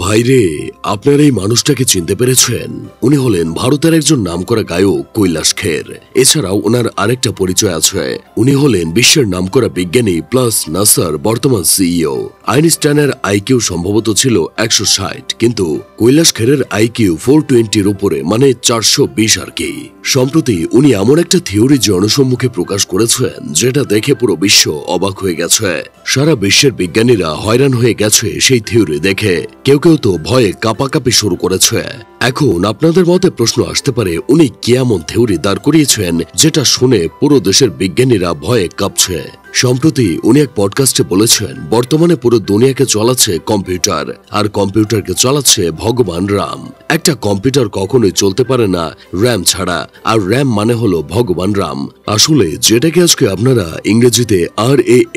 ভাইরে, আপনার এই মানুষটাকে চিনতে পেরেছেন? উনি হলেন ভারতের একজন নামকরা গায়ক কৈলাস খের। এছাড়াও ওনার আরেকটা পরিচয় আছে, উনি হলেন বিশ্বের নামকরা বিজ্ঞানী প্লাস নাসার বর্তমান সিইও। আইনস্টাইনের আইকিউ সম্ভবত ছিল 160, কিন্তু কৈলাস খেরের আইকিউ 420-র উপরে, মানে 420 আর কি। সম্প্রতি উনি এমন একটা থিওরি জনসম্মুখে প্রকাশ করেছেন যেটা দেখে পুরো বিশ্ব অবাক হয়ে গেছে। সারা বিশ্বের বিজ্ঞানীরা হয়রান হয়ে গেছে সেই থিওরি দেখে। কেউ কেউ তো ভয়ে কাঁপাকাঁপি শুরু করেছে। এখন আপনাদের মতে প্রশ্ন আসতে পারে, উনি কি এমন থিওরি দাঁড় করিয়েছেন যেটা শুনে পুরো দেশের বিজ্ঞানীরা ভয়ে কাঁপছে? সম্প্রতি উনি এক পডকাস্টে বলেছেন, বর্তমানে পুরো দুনিয়াকে চালাচ্ছে কম্পিউটার, আর কম্পিউটারকে চালাচ্ছে ভগবান রাম। একটা কম্পিউটার কখনোই চলতে পারে না র্যাম ছাড়া, আর র্যাম মানে হলো ভগবান রাম। আসলে যেটাকে আজকে আপনারা ইংরেজিতে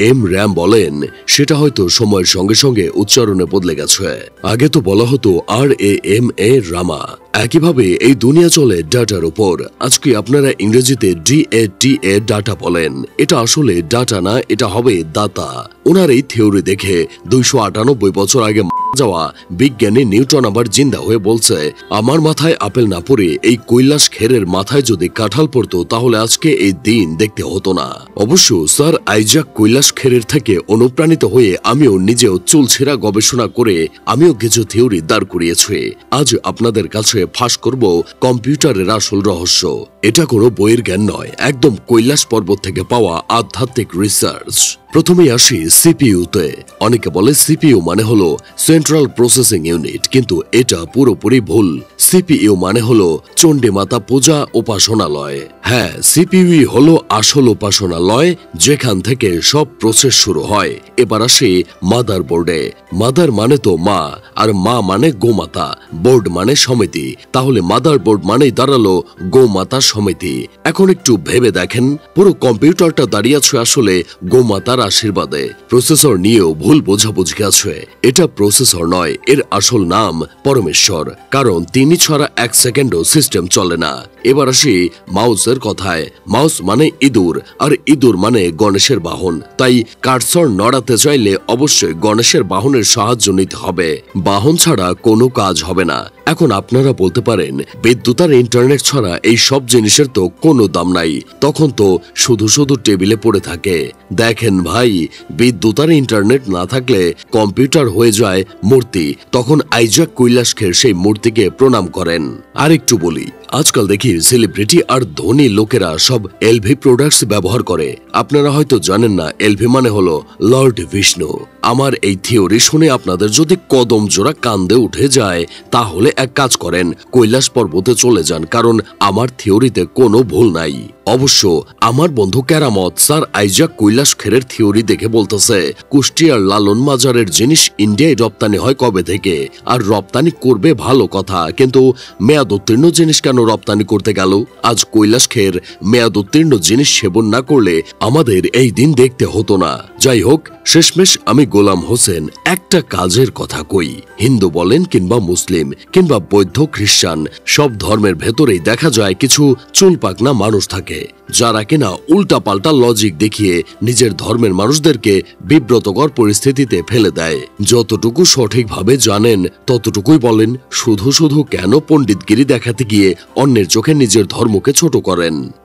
RAM র্যাম বলেন, সেটা হয়তো সময়ের সঙ্গে সঙ্গে উচ্চারণে বদলে গেছে। আগে তো বলা হতো RAMA রামা। একইভাবে এই দুনিয়া চলে ডাটার উপর। আজকে আপনারা ইংরেজিতে DATA ডাটা বলেন। এটা আসলে ডাটা না, এটা হবে দাতা। ওনার এই থিওরি দেখে 298 বছর আগে যাওয়া বিজ্ঞানী নিউটন আবার জিন্দা হয়ে বলছে, আমার মাথায় আপেল না পড়ে এই কৈলাস খেরের মাথায় যদি কাঁঠাল পড়তো তাহলে আজকে এই দিন দেখতে হতো না। অবশ্য স্যার আইজাক কৈলাস খেরের থেকে অনুপ্রাণিত হয়ে আমিও নিজেও চুলছেরা গবেষণা করে আমিও কিছু থিওরি দাঁড় করিয়েছি। আজ আপনাদের কাছে ফাঁস করব কম্পিউটারের আসল রহস্য। এটা কোনো বইয়ের জ্ঞান নয়, একদম কৈলাস পর্বত থেকে পাওয়া আধ্যাত্মিক রিসার্চ। প্রথমেই আসি সিপিইউতে। অনেকে বলে সিপিইউ মানে হলো সেন্ট্রাল প্রসেসিং ইউনিট, কিন্তু এটা পুরোপুরি ভুল। সিপিইউ মানে হলো চণ্ডী মাতা পূজা উপাসনালয়। হ্যাঁ, সিপিইউ হলো আসল উপাসনালয়, যেখান থেকে সব প্রসেস শুরু হয়। এবার আসি মাদার বোর্ডে। মাদার মানে তো মা, আর মা মানে গোমাতা, বোর্ড মানে সমিতি। তাহলে মাদার বোর্ড মানেই দাঁড়ালো গোমাতা সমিতি। এখন একটু ভেবে দেখেন, পুরো কম্পিউটারটা দাঁড়িয়ে আছে আসলে গোমাতার আশীর্বাদে। প্রসেসর নিয়েও ভুল বোঝাবুঝি আছে। এটা প্রসেসর নয়, এর আসল নাম পরমেশ্বর, কারণ তিনি ছাড়া 1 সেকেন্ডও সিস্টেম চলে না। এবার আসি মাউসের কথায়। মাউস মানে ইঁদুর, আর ইঁদুর মানে গণেশের বাহন। তাই কার্সর নড়াতে চাইলে অবশ্যই গণেশের বাহনের সাহায্য নিতে হবে। বাহন ছাড়া কোনো কাজ হবে না। এখন আপনারা বলতে পারেন, বিদ্যুৎ আর ইন্টারনেট ছাড়া এই সব জিনিসের তো কোনো দাম নাই, তখন তো শুধু শুধু টেবিলে পড়ে থাকে। দেখেন ভাই, বিদ্যুৎ আর ইন্টারনেট না থাকলে কম্পিউটার হয়ে যায় মূর্তি। তখন আইজাক কৈলাস খের সেই মূর্তিকে প্রণাম করেন। আর একটু বলি, আজকাল দেখি সেলিব্রিটি আর ধনী লোকেরা সব LV প্রোডাক্টস ব্যবহার করে। আপনারা হয়তো জানেন না, LV মানে হলো লর্ড বিষ্ণু। আমার এই থিওরি শুনে আপনাদের যদি কদম জোড়া কান্দে উঠে যায়, তাহলে এক কাজ করেন, কৈলাস পর্বতে চলে যান, কারণ আমার থিওরিতে কোনো ভুল নাই। অবশ্য আমার বন্ধু কেরামত স্যার আইজাক কৈলাস খেরের থিওরি দেখে বলতেছে, কুষ্টিয়ার লালন মাজারের জিনিস ইন্ডিয়ায় রপ্তানি হয় কবে থেকে? আর রপ্তানি করবে ভালো কথা, কিন্তু মেয়াদ উত্তীর্ণ জিনিস কেন রপ্তানি করতে গেল? আজ কৈলাস খের মেয়াদ উত্তীর্ণ জিনিস সেবন না করলে আমাদের এই দিন দেখতে হতো না। যাই হোক, শেষমেশ আমি গোলাম হোসেন একটা কাজের কথা কই। হিন্দু বলেন কিংবা মুসলিম কিংবা বৌদ্ধ খ্রিস্টান, সব ধর্মের ভেতরেই দেখা যায় কিছু চুলপাকনা মানুষ থাকে, যারা কিনা উল্টা পাল্টা লজিক দেখিয়ে নিজের ধর্মের মানুষদেরকে বিব্রতকর পরিস্থিতিতে ফেলে দেয়। যতটুকু সঠিকভাবে জানেন ততটুকুই বলেন, শুধু শুধু কেন পণ্ডিতগিরি দেখাতে গিয়ে অন্যের চোখে নিজের ধর্মকে ছোট করেন?